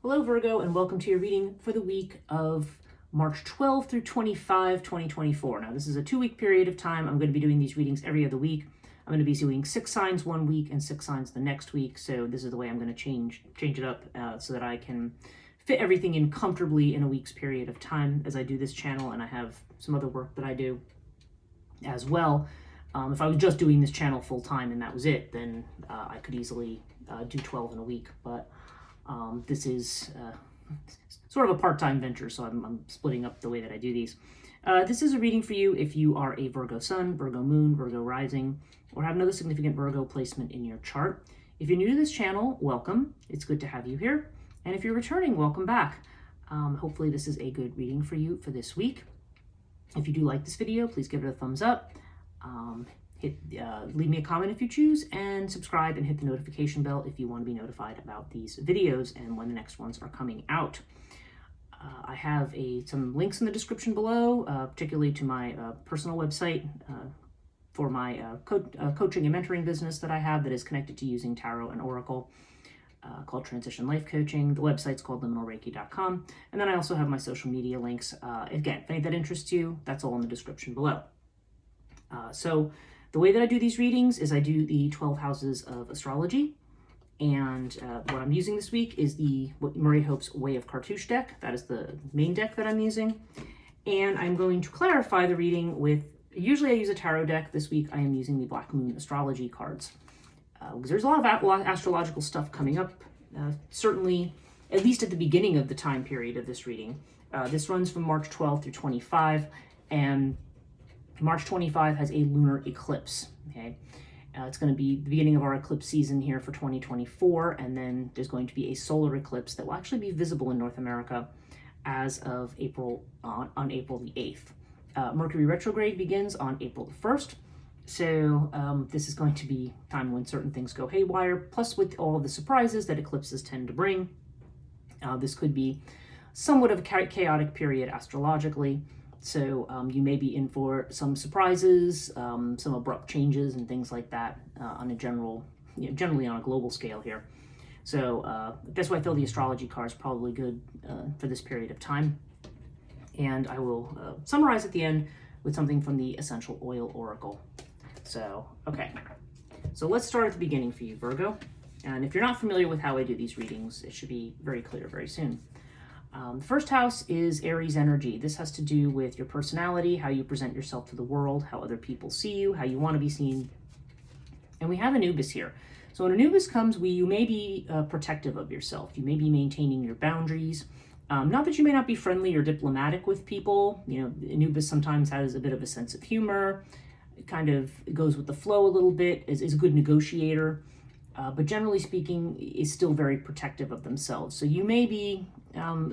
Hello Virgo, and welcome to your reading for the week of March 12 through 25, 2024. Now this is a 2-week period of time. I'm going to be doing these readings every other week. I'm going to be doing 6 signs one week and 6 signs the next week. So this is the way I'm going to change it up so that I can fit everything in comfortably in a week's period of time as I do this channel, and I have some other work that I do as well. If I was just doing this channel full time and that was it, then I could easily do 12 in a week. But this is sort of a part-time venture, so I'm splitting up the way that I do these. This is a reading for you if you are a Virgo Sun, Virgo Moon, Virgo Rising, or have another significant Virgo placement in your chart. If you're new to this channel, welcome. It's good to have you here. And if you're returning, welcome back. Hopefully this is a good reading for you for this week. If you do like this video, please give it a thumbs up. Leave me a comment if you choose, and subscribe and hit the notification bell if you want to be notified about these videos and when the next ones are coming out. I have some links in the description below, particularly to my personal website for my coaching and mentoring business that I have that is connected to using tarot and oracle, called Transition Life Coaching. The website's called liminalreiki.com. And then I also have my social media links. Again, if any of that interests you, that's all in the description below. So the way that I do these readings is I do the 12 houses of astrology, and what I'm using this week is what Murray Hope's Way of Cartouche deck. That is the main deck that I'm using, and I'm going to clarify the reading with, usually I use a tarot deck. This week I am using the Black Moon astrology cards, because there's a lot of astrological stuff coming up, certainly at least at the beginning of the time period of this reading. This runs from March 12 through 25, and March 25 has a lunar eclipse, okay? It's going to be the beginning of our eclipse season here for 2024, and then there's going to be a solar eclipse that will actually be visible in North America as of April, on April the 8th. Mercury retrograde begins on April the 1st, so this is going to be time when certain things go haywire, plus with all of the surprises that eclipses tend to bring. This could be somewhat of a chaotic period astrologically. So you may be in for some surprises, some abrupt changes and things like that on a generally on a global scale here. So that's why I feel the astrology card is probably good for this period of time. And I will summarize at the end with something from the Essential Oil Oracle. So, okay. So let's start at the beginning for you, Virgo. And if you're not familiar with how I do these readings, it should be very clear very soon. The first house is Aries energy. This has to do with your personality, how you present yourself to the world, how other people see you, how you want to be seen. And we have Anubis here. So when Anubis comes, you may be protective of yourself. You may be maintaining your boundaries. Not that you may not be friendly or diplomatic with people. You know, Anubis sometimes has a bit of a sense of humor. It kind of goes with the flow a little bit, is a good negotiator. But generally speaking, is still very protective of themselves. So you may be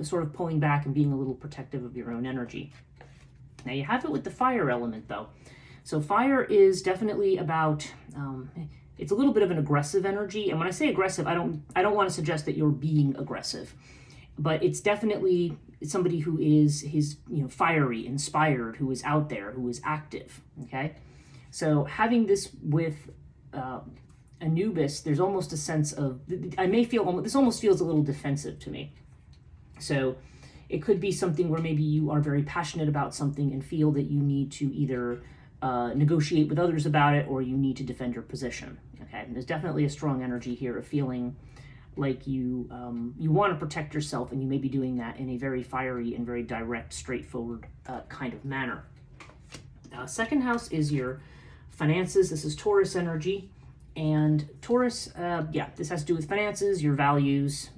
sort of pulling back and being a little protective of your own energy. Now you have it with the fire element though. So fire is definitely about, it's a little bit of an aggressive energy. And when I say aggressive, I don't want to suggest that you're being aggressive, but it's definitely somebody who is fiery, inspired, who is out there, who is active. Okay. So having this with, Anubis, there's almost a sense of, this almost feels a little defensive to me. So it could be something where maybe you are very passionate about something and feel that you need to either negotiate with others about it, or you need to defend your position. Okay, and there's definitely a strong energy here of feeling like you want to protect yourself, and you may be doing that in a very fiery and very direct, straightforward kind of manner. Second house is your finances. This is Taurus energy. And Taurus, this has to do with finances, your values,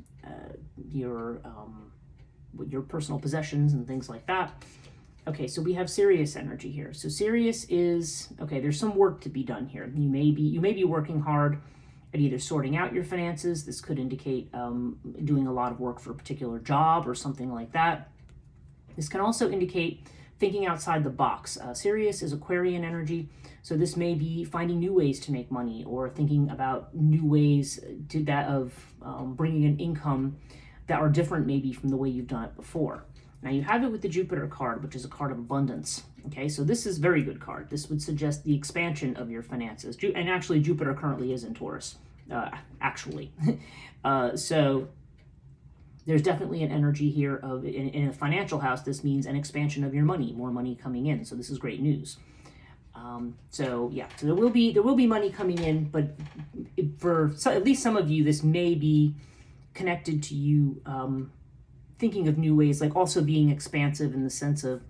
your personal possessions and things like that. Okay, so we have Sirius energy here. So Sirius is, okay, there's some work to be done here. You may be working hard at either sorting out your finances. This could indicate doing a lot of work for a particular job or something like that. This can also indicate thinking outside the box. Sirius is Aquarian energy, so this may be finding new ways to make money, or thinking about new ways of bringing in income that are different maybe from the way you've done it before. Now you have it with the Jupiter card, which is a card of abundance. Okay, so this is a very good card. This would suggest the expansion of your finances. And actually Jupiter currently is in Taurus, actually. So there's definitely an energy here of, in a financial house, this means an expansion of your money, more money coming in. So this is great news. So there will be money coming in, but at least some of you, this may be connected to you thinking of new ways, like also being expansive in the sense of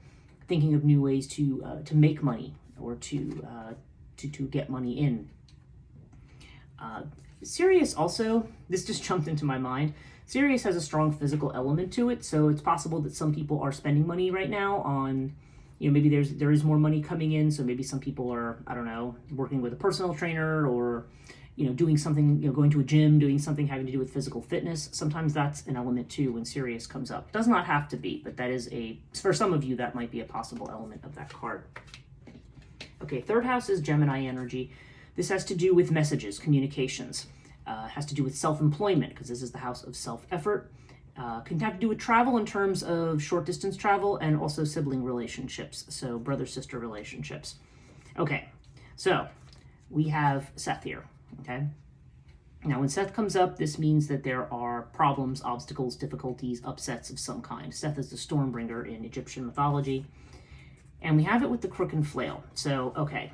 thinking of new ways to make money or to get money in. Sirius also, this just jumped into my mind. Sirius has a strong physical element to it, so it's possible that some people are spending money right now on, maybe there is more money coming in, so maybe some people are, I don't know, working with a personal trainer or, doing something, going to a gym, doing something having to do with physical fitness. Sometimes that's an element too when Sirius comes up. Does not have to be, but that is for some of you, that might be a possible element of that card. Okay, third house is Gemini energy. This has to do with messages, communications. Has to do with self-employment, because this is the house of self-effort. Can have to do with travel in terms of short-distance travel and also sibling relationships, so brother-sister relationships. Okay, so we have Seth here, okay? Now, when Seth comes up, this means that there are problems, obstacles, difficulties, upsets of some kind. Seth is the stormbringer in Egyptian mythology. And we have it with the crook and flail. So, okay.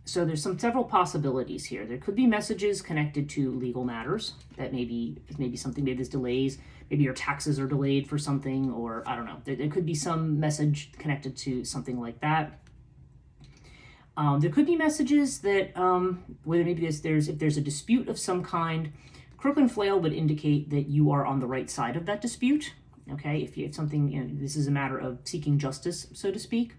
So there's several possibilities here. There could be messages connected to legal matters that maybe something, maybe there's delays, maybe your taxes are delayed for something, or I don't know. There could be some message connected to something like that. There could be messages that whether maybe if there's a dispute of some kind, crook and flail would indicate that you are on the right side of that dispute. Okay, if something, this is a matter of seeking justice, so to speak.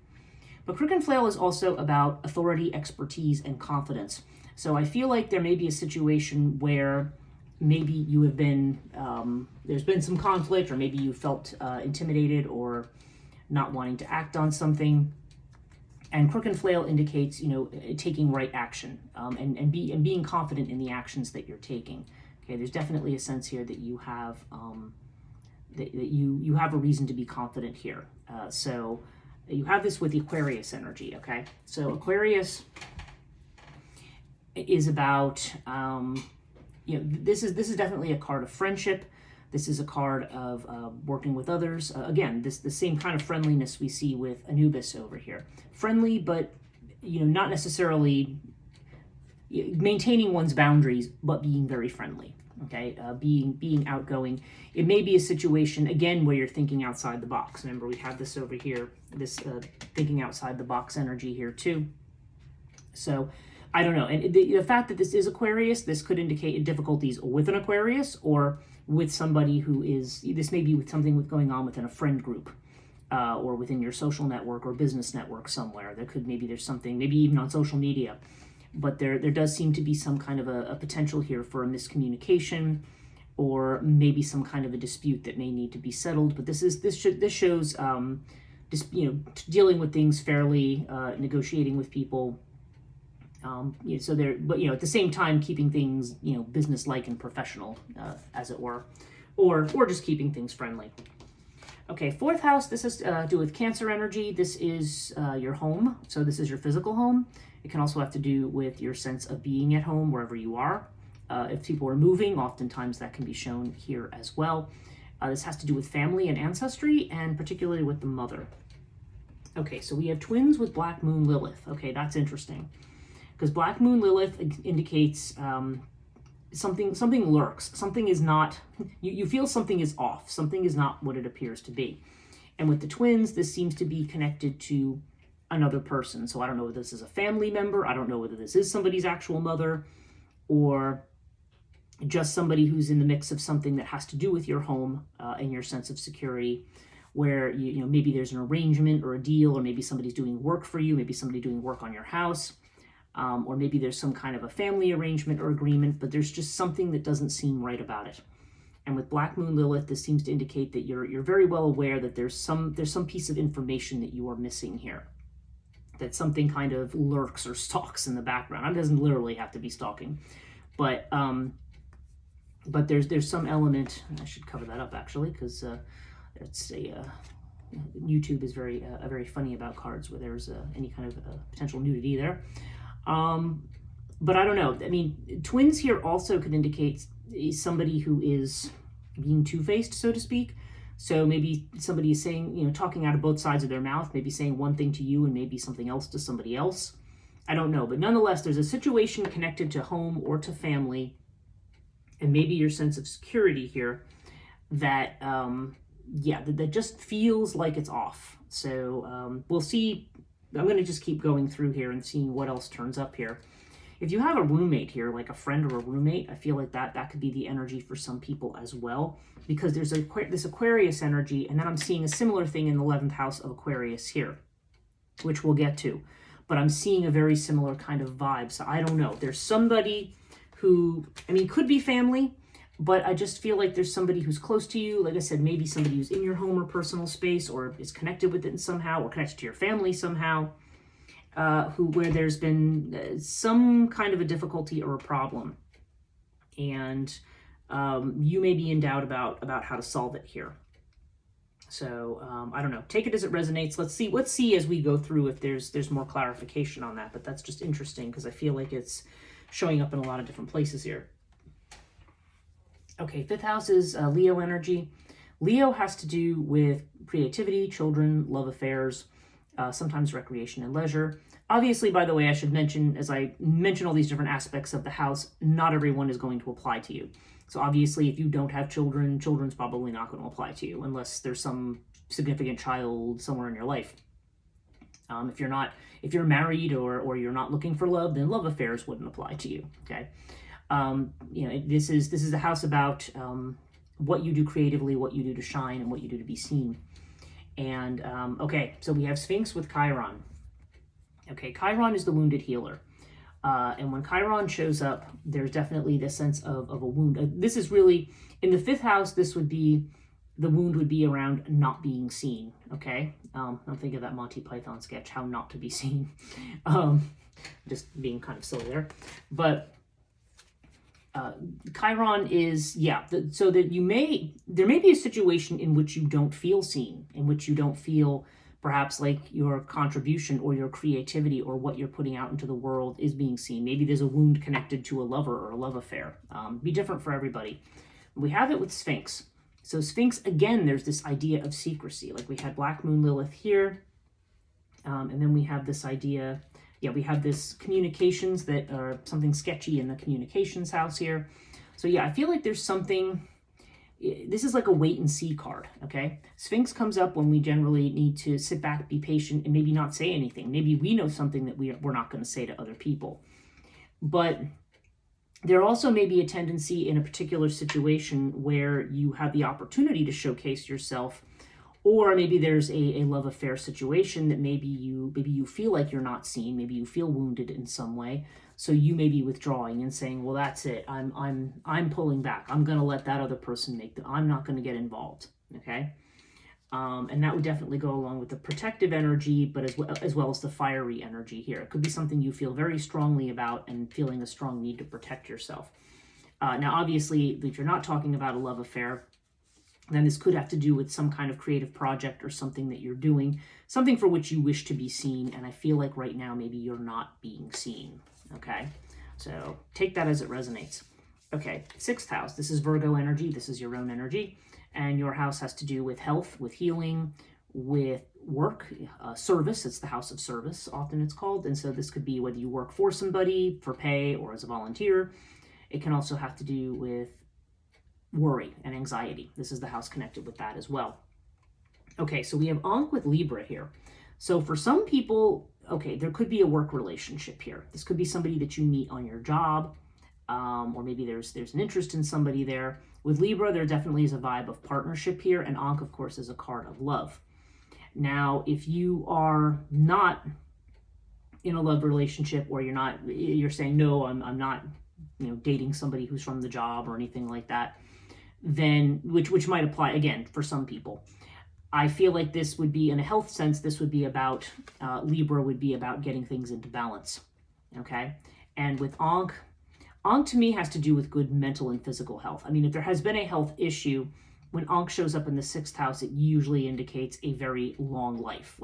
But crook and flail is also about authority, expertise, and confidence. So I feel like there may be a situation where maybe you have been, there's been some conflict, or maybe you felt intimidated or not wanting to act on something. And crook and flail indicates, taking right action and being confident in the actions that you're taking. Okay, there's definitely a sense here that you have that you have a reason to be confident here. So you have this with the Aquarius energy, okay? So Aquarius is about, this is definitely a card of friendship. This is a card of working with others. Again, the same kind of friendliness we see with Anubis over here. Friendly, but, not necessarily maintaining one's boundaries, but being very friendly. Okay, being outgoing. It may be a situation, again, where you're thinking outside the box. Remember, we have this over here, this thinking outside the box energy here too. So, I don't know. And the fact that this is Aquarius, this could indicate difficulties with an Aquarius or with somebody who is, this may be with something going on within a friend group or within your social network or business network somewhere. There's something, maybe even on social media. But there does seem to be some kind of a potential here for a miscommunication, or maybe some kind of a dispute that may need to be settled. But this shows dealing with things fairly, negotiating with people. So but at the same time keeping things business-like and professional, as it were, or just keeping things friendly. Okay, fourth house. This has to do with Cancer energy. This is your home. So this is your physical home. It can also have to do with your sense of being at home wherever you are. If people are moving, oftentimes that can be shown here as well. This has to do with family and ancestry, and particularly with the mother. Okay, so we have twins with Black Moon Lilith. Okay, that's interesting. Because Black Moon Lilith indicates something lurks. Something is not, you feel something is off. Something is not what it appears to be. And with the twins, this seems to be connected to another person. So I don't know whether this is a family member. I don't know whether this is somebody's actual mother, or just somebody who's in the mix of something that has to do with your home and your sense of security, where maybe there's an arrangement or a deal, or maybe somebody's doing work for you, maybe somebody doing work on your house, or maybe there's some kind of a family arrangement or agreement, but there's just something that doesn't seem right about it. And with Black Moon Lilith, this seems to indicate that you're very well aware that there's some piece of information that you are missing here, that something kind of lurks or stalks in the background. It doesn't literally have to be stalking, but there's some element. I should cover that up actually, because YouTube is very funny about cards where there's any kind of potential nudity there. But I don't know. I mean, twins here also could indicate somebody who is being two-faced, so to speak. So maybe somebody is saying, talking out of both sides of their mouth, maybe saying one thing to you and maybe something else to somebody else. I don't know, but nonetheless, there's a situation connected to home or to family, and maybe your sense of security here that, that just feels like it's off. So we'll see. I'm going to just keep going through here and seeing what else turns up here. If you have a roommate here, like a friend or a roommate, I feel like that could be the energy for some people as well, because there's this Aquarius energy, and then I'm seeing a similar thing in the 11th house of Aquarius here, which we'll get to. But I'm seeing a very similar kind of vibe. So I don't know. There's somebody who, could be family, but I just feel like there's somebody who's close to you. Like I said, maybe somebody who's in your home or personal space, or is connected with it somehow, or connected to your family somehow, where there's been some kind of a difficulty or a problem. And you may be in doubt about how to solve it here. So I don't know. Take it as it resonates. Let's see as we go through if there's more clarification on that. But that's just interesting because I feel like it's showing up in a lot of different places here. Okay, 5th house is Leo energy. Leo has to do with creativity, children, love affairs, sometimes recreation and leisure. Obviously, by the way, I should mention, as I mention all these different aspects of the house, not everyone is going to apply to you. So obviously, if you don't have children, children's probably not going to apply to you unless there's some significant child somewhere in your life. If you're married or you're not looking for love, then love affairs wouldn't apply to you. Okay, this is the house about what you do creatively, what you do to shine, and what you do to be seen. And okay, so we have Sphinx with Chiron. Okay, Chiron is the wounded healer. And when Chiron shows up, there's definitely this sense of a wound. This is really, in the 5th house, the wound would be around not being seen, okay? I'm thinking of that Monty Python sketch, How Not to Be Seen. Just being kind of silly there. But Chiron is, so that there may be a situation in which you don't feel seen, in which you don't feel perhaps like your contribution or your creativity or what you're putting out into the world is being seen. Maybe there's a wound connected to a lover or a love affair. Be different for everybody. We have it with Sphinx. So Sphinx, again, there's this idea of secrecy. Like we had Black Moon Lilith here. And then we have this idea, we have this communications that are something sketchy in the communications house here. So I feel like there's something. This is like a wait and see card, okay? Sphinx comes up when we generally need to sit back, be patient, and maybe not say anything. Maybe we know something that we're not going to say to other people. But there also may be a tendency in a particular situation where you have the opportunity to showcase yourself, or maybe there's a love affair situation that maybe you feel like you're not seen, maybe you feel wounded in some way. So you may be withdrawing and saying, well, that's it. I'm pulling back. I'm going to let that other person I'm not going to get involved. Okay. And that would definitely go along with the protective energy, but as well as the fiery energy here. It could be something you feel very strongly about and feeling a strong need to protect yourself. Now, obviously, if you're not talking about a love affair, then this could have to do with some kind of creative project or something that you're doing, something for which you wish to be seen. And I feel like right now, maybe you're not being seen. Okay, so take that as it resonates. Okay, 6th house. This is Virgo energy. This is your own energy. And your house has to do with health, with healing, with work, service. It's the house of service, often it's called. And so this could be whether you work for somebody, for pay, or as a volunteer. It can also have to do with worry and anxiety. This is the house connected with that as well. Okay, so we have Ankh with Libra here. So for some people, okay, there could be a work relationship here. This could be somebody that you meet on your job, or maybe there's an interest in somebody there. With Libra, there definitely is a vibe of partnership here, and Ankh, of course, is a card of love. Now, if you are not in a love relationship, or you're saying, no, I'm not, dating somebody who's from the job or anything like that, then, which might apply, again, for some people. I feel like this would be, in a health sense, this would be about, Libra would be about getting things into balance, okay? And with Ankh to me has to do with good mental and physical health. I mean, if there has been a health issue, when Ankh shows up in the 6th house, it usually indicates a very long life,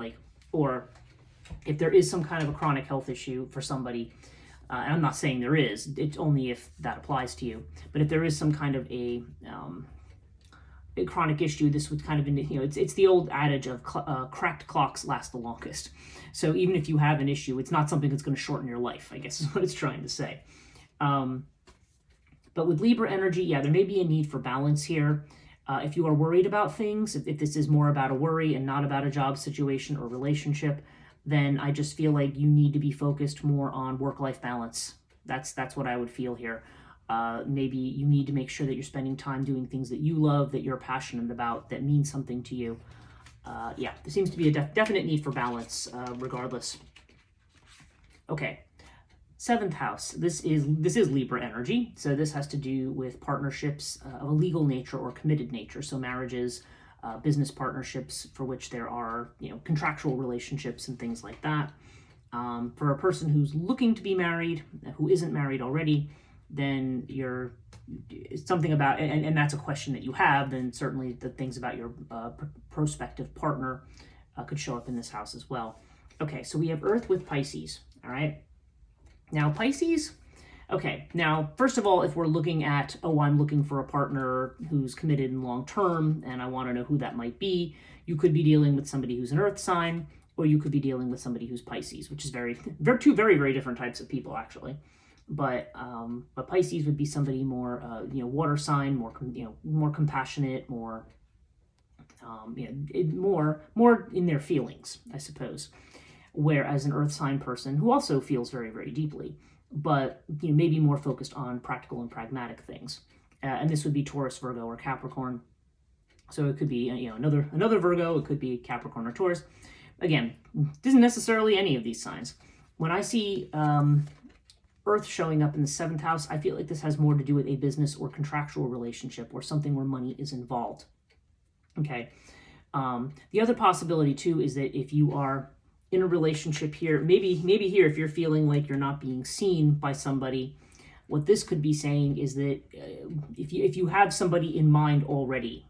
or if there is some kind of a chronic health issue for somebody, and I'm not saying there is, it's only if that applies to you, but if there is some kind of a a chronic issue, this would kind of, it's the old adage of cracked clocks last the longest. So even if you have an issue, it's not something that's going to shorten your life, I guess is what it's trying to say. But with Libra energy, yeah, there may be a need for balance here. If you are worried about things, if this is more about a worry and not about a job situation or relationship, then I just feel like you need to be focused more on work-life balance. That's what I would feel here. Maybe you need to make sure that you're spending time doing things that you love, that you're passionate about, that mean something to you. Yeah, there seems to be a definite need for balance, regardless. Okay, 7th house. This is Libra energy, so this has to do with partnerships of a legal nature or committed nature. So marriages, business partnerships for which there are contractual relationships and things like that. For a person who's looking to be married, who isn't married already, then you're something about, and that's a question that you have, then certainly the things about your prospective partner could show up in this house as well. Okay, so we have Earth with Pisces, all right? Now, Pisces, okay, now, first of all, if we're looking at, I'm looking for a partner who's committed and long-term, and I want to know who that might be, you could be dealing with somebody who's an Earth sign, or you could be dealing with somebody who's Pisces, which is two very, very different types of people, actually. But Pisces would be somebody more, water sign, more compassionate, more, more in their feelings, I suppose. Whereas an Earth sign person who also feels very, very deeply, but maybe more focused on practical and pragmatic things. And this would be Taurus, Virgo, or Capricorn. So it could be another Virgo. It could be Capricorn or Taurus. Again, isn't necessarily any of these signs. When I see Earth showing up in the 7th house, I feel like this has more to do with a business or contractual relationship or something where money is involved. Okay. The other possibility too is that if you are in a relationship here, maybe here, if you're feeling like you're not being seen by somebody, what this could be saying is that if you have somebody in mind already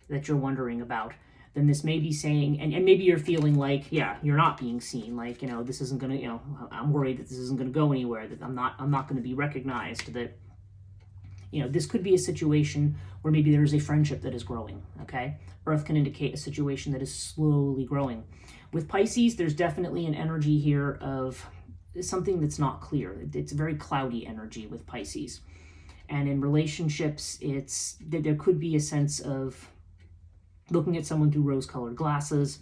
that you're wondering about, then this may be saying, and maybe you're feeling like, yeah, you're not being seen, like, this isn't going to, I'm worried that this isn't going to go anywhere, that I'm not going to be recognized, that, this could be a situation where maybe there's a friendship that is growing, okay? Earth can indicate a situation that is slowly growing. With Pisces, there's definitely an energy here of something that's not clear. It's a very cloudy energy with Pisces. And in relationships, there could be a sense of looking at someone through rose-colored glasses,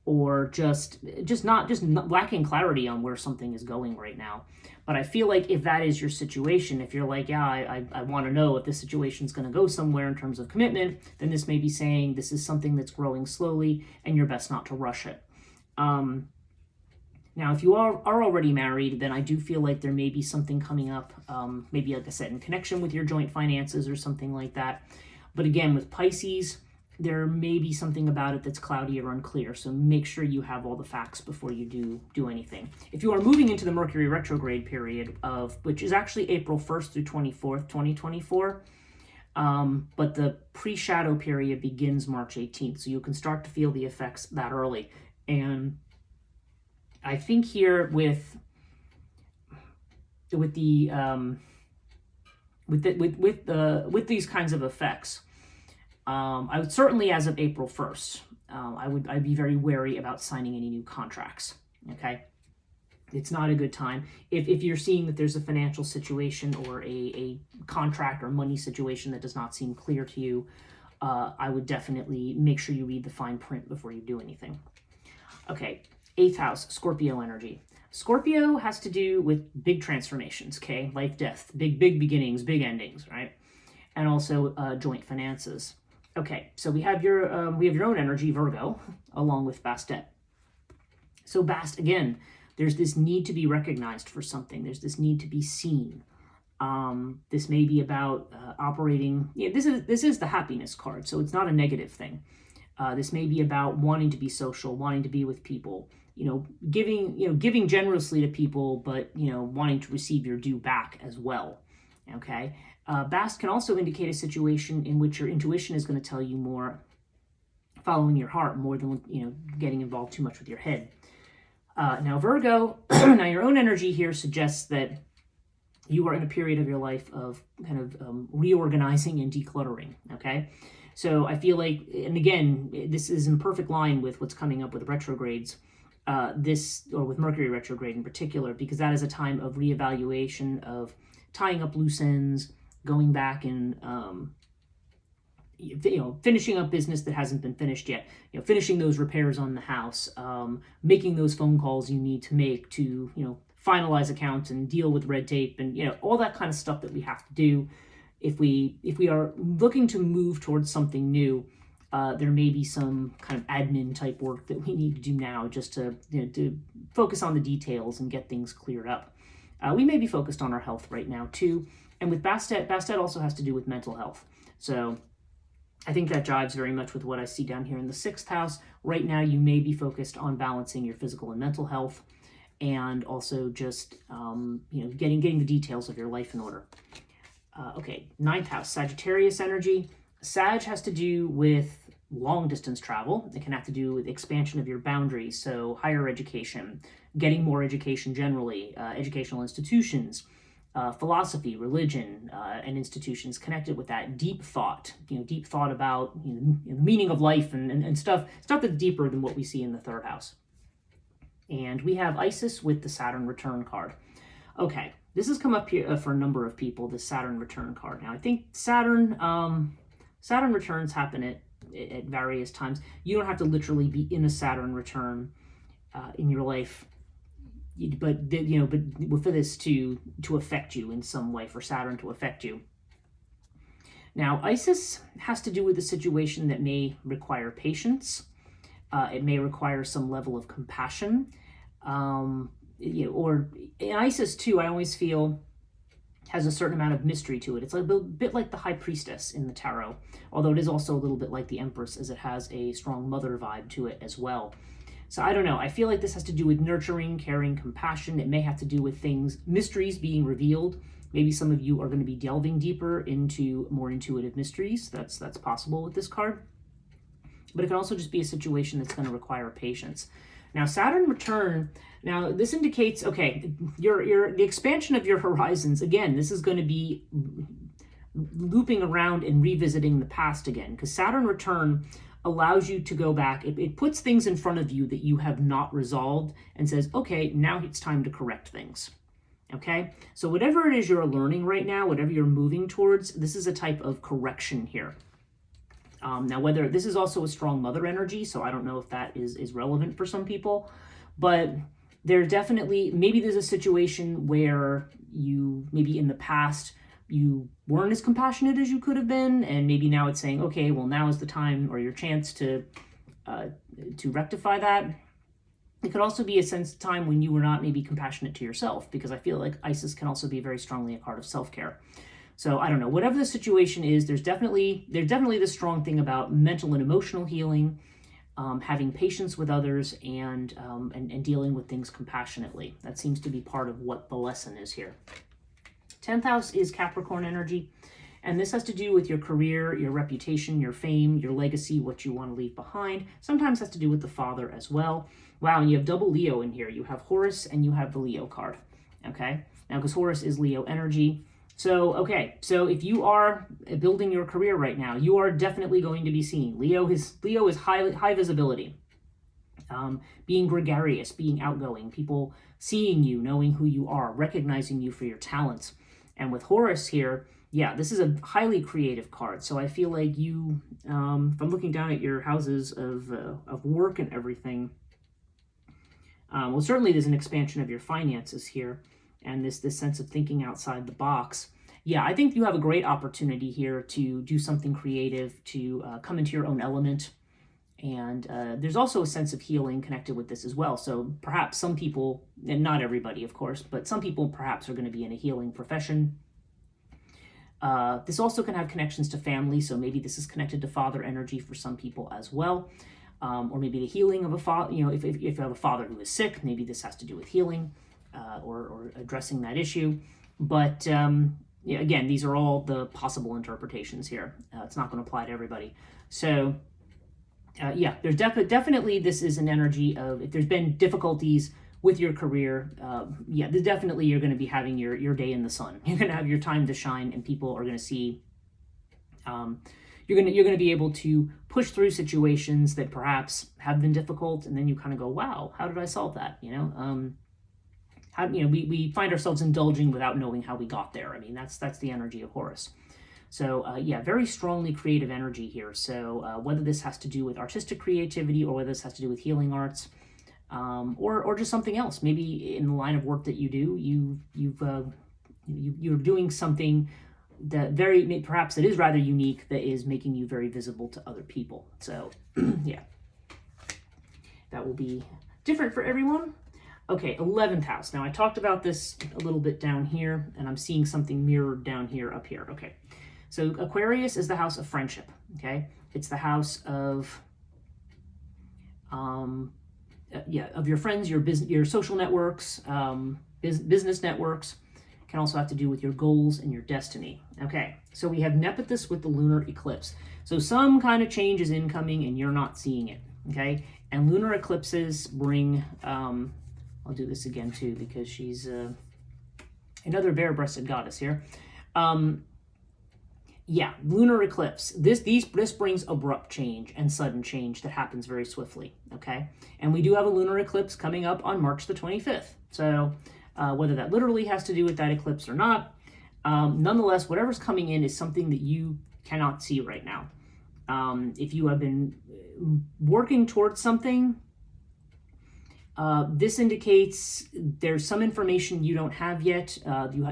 or just not lacking clarity on where something is going right now. But I feel like if that is your situation, if you're like, yeah, I want to know if this situation's going to go somewhere in terms of commitment, then this may be saying this is something that's growing slowly, and you're best not to rush it. Now, if you are already married, then I do feel like there may be something coming up, maybe, like I said, in connection with your joint finances or something like that. But again, with Pisces, there may be something about it that's cloudy or unclear, so make sure you have all the facts before you do anything. If you are moving into the Mercury retrograde period, which is actually April 1st through 24th, 2024, but the pre-shadow period begins March 18th, so you can start to feel the effects that early. And I think here with these kinds of effects, I would certainly, as of April 1st, I'd be very wary about signing any new contracts. Okay, it's not a good time if you're seeing that there's a financial situation or a contract or money situation that does not seem clear to you. I would definitely make sure you read the fine print before you do anything. Okay, 8th house, Scorpio energy. Scorpio has to do with big transformations, okay? Life, death, big beginnings, big endings, right? And also joint finances. Okay, so we have your own energy, Virgo, along with Bastet. So Bast, again, there's this need to be recognized for something. There's this need to be seen. This may be about operating. Yeah, this is the happiness card, so it's not a negative thing. This may be about wanting to be social, wanting to be with people, giving generously to people, but wanting to receive your due back as well. Okay, Bast can also indicate a situation in which your intuition is going to tell you more, following your heart more than getting involved too much with your head. Now Virgo, now your own energy here suggests that you are in a period of your life of kind of reorganizing and decluttering. Okay, So I feel like, and again, this is in perfect line with what's coming up with retrogrades, or with Mercury retrograde in particular, because that is a time of reevaluation, of tying up loose ends, going back and finishing up business that hasn't been finished yet, finishing those repairs on the house, making those phone calls you need to make to, finalize accounts and deal with red tape and, all that kind of stuff that we have to do. If we are looking to move towards something new, there may be some kind of admin type work that we need to do now just to, to focus on the details and get things cleared up. We may be focused on our health right now too. And with Bastet also has to do with mental health. So I think that jives very much with what I see down here in the 6th house. Right now, you may be focused on balancing your physical and mental health, and also just, getting the details of your life in order. Okay, 9th house, Sagittarius energy. Sag has to do with long distance travel. It can have to do with expansion of your boundaries, so higher education, getting more education generally, educational institutions, philosophy, religion, and institutions connected with that. Deep thought about the meaning of life and stuff that's deeper than what we see in the 3rd house. And we have Isis with the Saturn return card. Okay, this has come up here for a number of people, the Saturn return card. Now, I think Saturn returns happen at various times. You don't have to literally be in a Saturn return in your life, but for this to affect you in some way, for Saturn to affect you. Now, Isis has to do with a situation that may require patience. It may require some level of compassion. Or in Isis too, I always feel has a certain amount of mystery to it. It's a bit like the High Priestess in the tarot, although it is also a little bit like the Empress, as it has a strong mother vibe to it as well. So I don't know. I feel like this has to do with nurturing, caring, compassion. It may have to do with mysteries being revealed. Maybe some of you are going to be delving deeper into more intuitive mysteries. That's possible with this card. But it can also just be a situation that's going to require patience. Now, Saturn return. Now, this indicates, okay, the expansion of your horizons. Again, this is going to be looping around and revisiting the past again, because Saturn return allows you to go back. It puts things in front of you that you have not resolved and says, okay, now it's time to correct things. Okay, so whatever it is you're learning right now, whatever you're moving towards, this is a type of correction here. Now, whether this is also a strong mother energy, so I don't know if that is relevant for some people, but there definitely, maybe there's a situation where you, maybe in the past, you weren't as compassionate as you could have been, and maybe now it's saying, okay, well, now is the time or your chance to rectify that. It could also be a sense of time when you were not maybe compassionate to yourself, because I feel like Isis can also be very strongly a card of self-care. So I don't know, whatever the situation is, there's definitely this strong thing about mental and emotional healing, having patience with others, and dealing with things compassionately. That seems to be part of what the lesson is here. 10th house is Capricorn energy, and this has to do with your career, your reputation, your fame, your legacy, what you want to leave behind. Sometimes has to do with the father as well. Wow, and you have double Leo in here. You have Horus and you have the Leo card. Okay, now because Horus is Leo energy. So, okay, so if you are building your career right now, you are definitely going to be seen. Leo is high visibility, being gregarious, being outgoing, people seeing you, knowing who you are, recognizing you for your talents. And with Horus here, yeah, this is a highly creative card. So I feel like you, if I'm looking down at your houses of work and everything, well, certainly there's an expansion of your finances here, and this sense of thinking outside the box. Yeah, I think you have a great opportunity here to do something creative, to come into your own element. And there's also a sense of healing connected with this as well. So perhaps some people, and not everybody, of course, but some people perhaps are going to be in a healing profession. This also can have connections to family. So maybe this is connected to father energy for some people as well. Or maybe the healing of a father, if you have a father who is sick, maybe this has to do with healing. Or addressing that issue. But again, these are all the possible interpretations here. It's not going to apply to everybody. So there's definitely this is an energy of, if there's been difficulties with your career, definitely you're going to be having your day in the sun. You're going to have your time to shine, and people are going to see you're gonna be able to push through situations that perhaps have been difficult, and then you kind of go, wow, how did I solve that? How, we find ourselves indulging without knowing how we got there. I mean, that's the energy of Horus. So yeah, very strongly creative energy here. So whether this has to do with artistic creativity, or whether this has to do with healing arts, or just something else, maybe in the line of work that you do, you're doing something that perhaps it is rather unique, that is making you very visible to other people. So yeah, that will be different for everyone. Okay, 11th house. Now I talked about this a little bit down here, and I'm seeing something mirrored down here, up here. Okay, so Aquarius is the house of friendship. Okay, it's the house of of your friends, your social networks, business networks. Can also have to do with your goals and your destiny. Okay, so we have Nephthys with the lunar eclipse. So some kind of change is incoming and you're not seeing it. Okay, and lunar eclipses bring, I'll do this again too, because she's another bare-breasted goddess here. Yeah, lunar eclipse. This brings abrupt change and sudden change that happens very swiftly. Okay, and we do have a lunar eclipse coming up on March the 25th. So whether that literally has to do with that eclipse or not, nonetheless, whatever's coming in is something that you cannot see right now. If you have been working towards something, this indicates there's some information you don't have yet.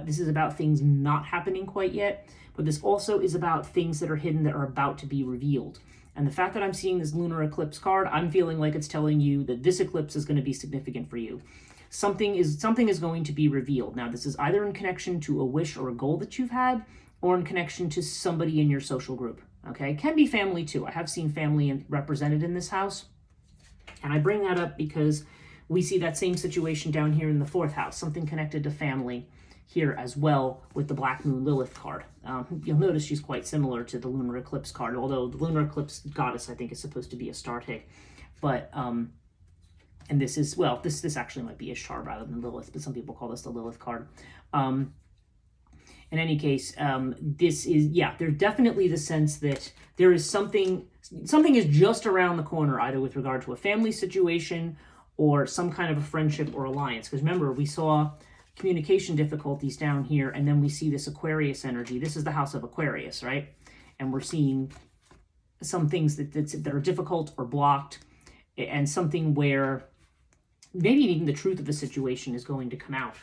This is about things not happening quite yet, but this also is about things that are hidden that are about to be revealed. And the fact that I'm seeing this lunar eclipse card, I'm feeling like it's telling you that this eclipse is going to be significant for you. Something is going to be revealed. Now, this is either in connection to a wish or a goal that you've had, or in connection to somebody in your social group. Okay, it can be family too. I have seen family represented in this house, and I bring that up because we see that same situation down here in the 4th house, something connected to family here as well with the Black Moon Lilith card. You'll notice she's quite similar to the lunar eclipse card, although the lunar eclipse goddess, I think, is supposed to be Astarte, but and this is, well, this actually might be Ishtar rather than Lilith, but some people call this the Lilith card. In any case, this is, yeah, there's definitely the sense that there is something is just around the corner, either with regard to a family situation or some kind of a friendship or alliance. Because remember, we saw communication difficulties down here, and then we see this Aquarius energy. This is the house of Aquarius, right? And we're seeing some things that are difficult or blocked, and something where maybe even the truth of the situation is going to come out.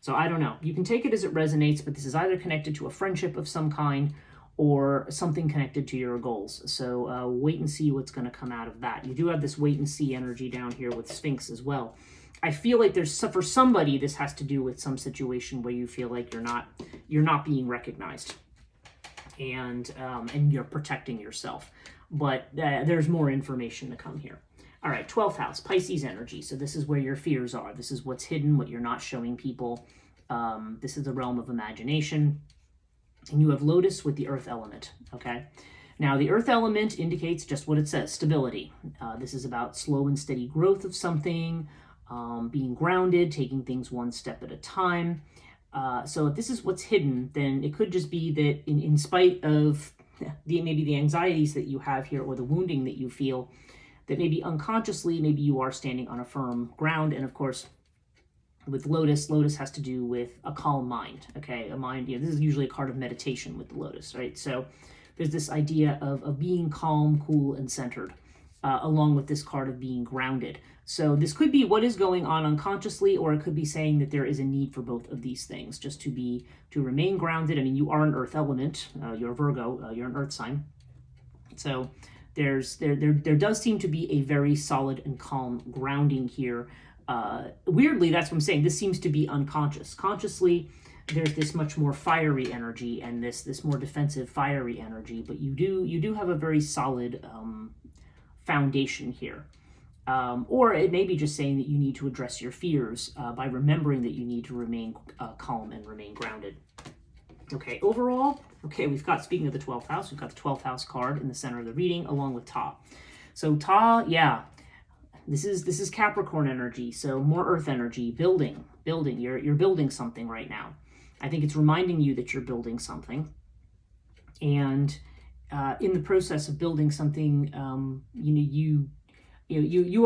So I don't know. You can take it as it resonates, but this is either connected to a friendship of some kind or something connected to your goals. So wait and see what's going to come out of that. You do have this wait and see energy down here with Sphinx as well. I feel like for somebody, this has to do with some situation where you feel like you're not being recognized, and you're protecting yourself. But there's more information to come here. All right, 12th house, Pisces energy. So this is where your fears are. This is what's hidden, what you're not showing people. This is the realm of imagination. And you have Lotus with the earth element, okay? Now, the earth element indicates just what it says, stability. This is about slow and steady growth of something, being grounded, taking things one step at a time. So if this is what's hidden, then it could just be that in spite of maybe the anxieties that you have here, or the wounding that you feel, that maybe unconsciously, maybe you are standing on a firm ground. And of course, with Lotus has to do with a calm mind, okay? A mind, this is usually a card of meditation with the Lotus, right? So there's this idea of being calm, cool, and centered, along with this card of being grounded. So this could be what is going on unconsciously, or it could be saying that there is a need for both of these things, just to remain grounded. I mean, you are an earth element, you're a Virgo, you're an earth sign. So there does seem to be a very solid and calm grounding here. Weirdly, that's what I'm saying. This seems to be unconscious. Consciously, there's this much more fiery energy and this more defensive fiery energy, but you do have a very solid foundation here. Or it may be just saying that you need to address your fears by remembering that you need to remain calm and remain grounded. Okay, overall, we've got, speaking of the 12th house, we've got the 12th house card in the center of the reading, along with Ta. So Ta, yeah, this is Capricorn energy, so more earth energy, building. You're building something right now. I think it's reminding you that you're building something. And in the process of building something, you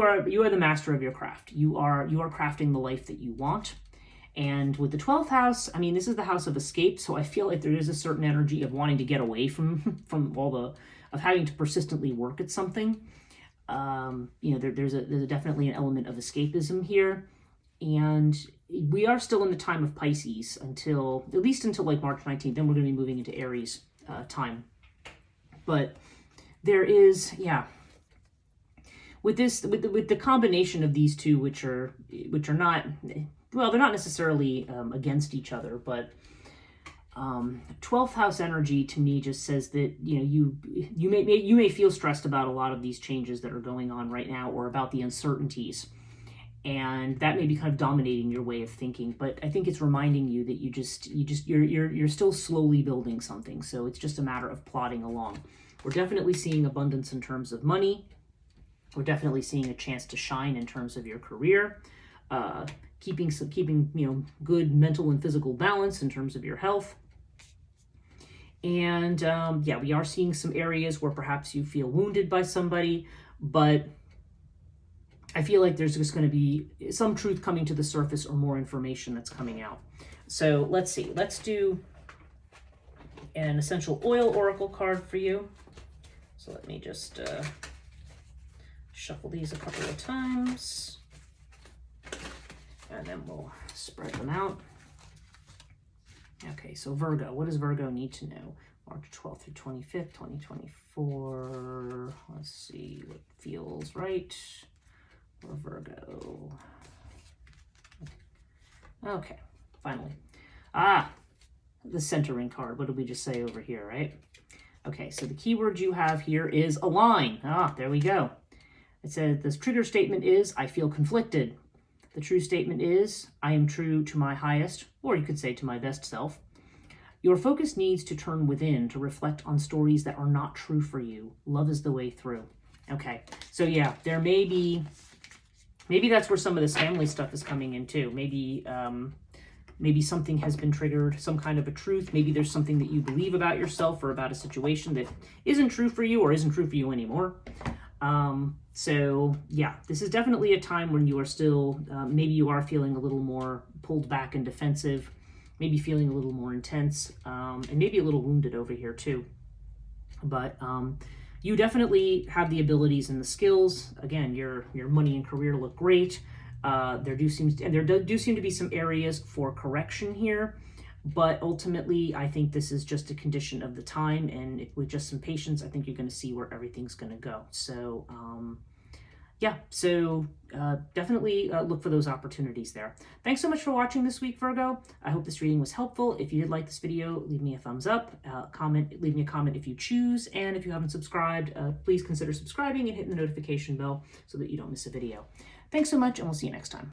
are the master of your craft. You are crafting the life that you want. And with the 12th house, I mean, this is the house of escape, so I feel like there is a certain energy of wanting to get away from of having to persistently work at something. There's definitely an element of escapism here, and we are still in the time of Pisces at least until like March 19th. Then we're going to be moving into Aries time. But there is, with the combination of these two, which are not, well, they're not necessarily against each other, but 12th house energy to me just says that you may feel stressed about a lot of these changes that are going on right now, or about the uncertainties, and that may be kind of dominating your way of thinking. But I think it's reminding you that you're still slowly building something, so it's just a matter of plodding along. We're definitely seeing abundance in terms of money. We're definitely seeing a chance to shine in terms of your career, keeping good mental and physical balance in terms of your health. And we are seeing some areas where perhaps you feel wounded by somebody, but I feel like there's just going to be some truth coming to the surface, or more information that's coming out. So let's see. Let's do an essential oil oracle card for you. So let me just shuffle these a couple of times, and then we'll spread them out. Okay, so Virgo, what does Virgo need to know? March 12th through 25th, 2024. Let's see what feels right for Virgo. Okay, finally. The centering card. What did we just say over here, right? Okay, so the keyword you have here is align. There we go. It said this trigger statement is, I feel conflicted. The true statement is, I am true to my highest, or you could say to my best self. Your focus needs to turn within to reflect on stories that are not true for you. Love is the way through. Okay, so yeah, there maybe that's where some of this family stuff is coming in too. Maybe something has been triggered, some kind of a truth. Maybe there's something that you believe about yourself or about a situation that isn't true for you or isn't true for you anymore. So yeah, this is definitely a time when you are still, maybe you are feeling a little more pulled back and defensive, maybe feeling a little more intense, and maybe a little wounded over here too. But you definitely have the abilities and the skills. Again, your money and career look great. There do seem to be some areas for correction here, but ultimately I think this is just a condition of the time, and with just some patience, I think you're going to see where everything's going to go. So definitely look for those opportunities there. Thanks so much for watching this week, Virgo. I hope this reading was helpful. If you did like this video, leave me a thumbs up, leave me a comment if you choose, and if you haven't subscribed, please consider subscribing and hitting the notification bell so that you don't miss a video. Thanks so much, and we'll see you next time.